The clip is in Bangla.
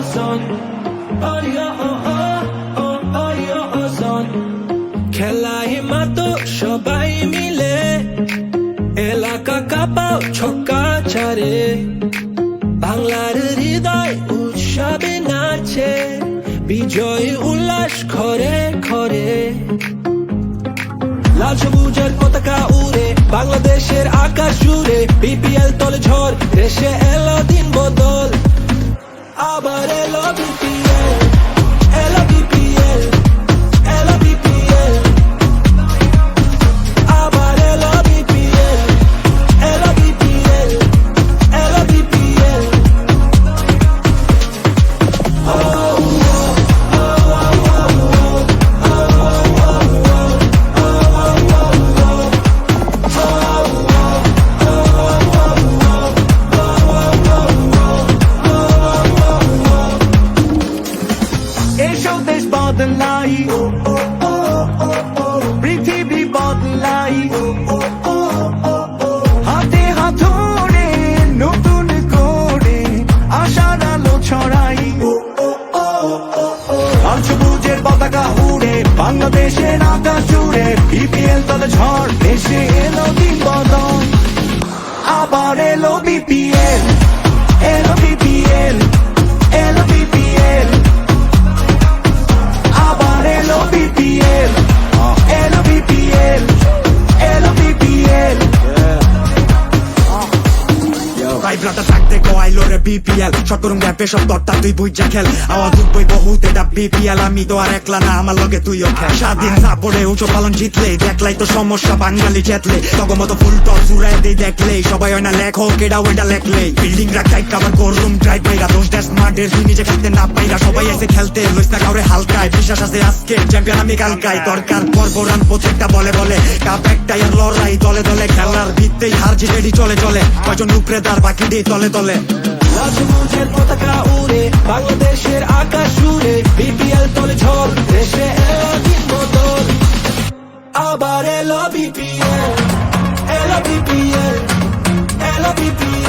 son. Son. খেলায় মাতো সবাই মিলে এলাকা কাঁপাও ছক্কা ছাড়ে বাংলার হৃদয় উৎসবে নাচে বিজয় উল্লাস ঘরে ঘরে লাল সবুজের পতাকা উড়ে বাংলাদেশের আকাশ জুড়ে বিপিএল তলে ঝড় দেশে এলো দিন বদল আবার এলো বিপিএল এলো বিপিএল এলো বিপিএল আবার এলো বিপিএল এলো বিপিএল এলো বিপিএল এসব দেশ বদলাই পৃথিবী বদলাই হাতে হাত ধরে নতুন করে আশার আলো ছড়াই লাল সবুজের পতাকা উড়ে বাংলাদেশের আকাশ জুড়ে বিপিএল তলে ঝড় এসে এলো দিন বদল আবার এলো বিপিএল এলো বিপিএল এলো বিপিএল আবার এলো বিপিএল এলো বিপিএল এলো বিপিএল ভাইব্রাটা থাকতে গোয়াইলো রে বিপিএল শটরুম গ্যাপে সব দরটা তুই বুঝা খেল আওয়াজ উঠবই বহুত এটা বিপিএল আমি তো আর একলা না আমার লগে তুইও খেল স্বাধীন সাপড়ে উঁচু পালন জিতলে দেখলাই তো সমস্যা বাঙালি চেতলে তগমতো ফুল টল জুড়াই দিয়ে দেখলেই সবাই হয় না লেখক এটা ওইটা লেখলেই বিল্ডিং রাখাই কাবার করুম ড্রাইভ পাইরা দোষ ড্যাশ মার্ডের তুই নিজে খেলতে না পাইরা সবাই এসে খেলতে লইস না কাউরে হালকায় বিশ্বাস আছে আজকে চ্যাম্পিয়ন আমি কালকায় দরকার পর্ব রান প্রত্যেকটা বলে বলে কাপ একটাই আর লড়াই দলে দলে খেলার ভিত্তেই হার জিতেডি চলে চলে কয়জন উপরে তার বাকি দিয়ে তলে তলে লাল সবুজের পতাকা উড়ে বাংলাদেশের আকাশ জুড়ে বিপিএল তলে ঝড় দেশে এলো দিন বদল আবার এলো বিপিএল এলো বিপিএল এলো বিপিএল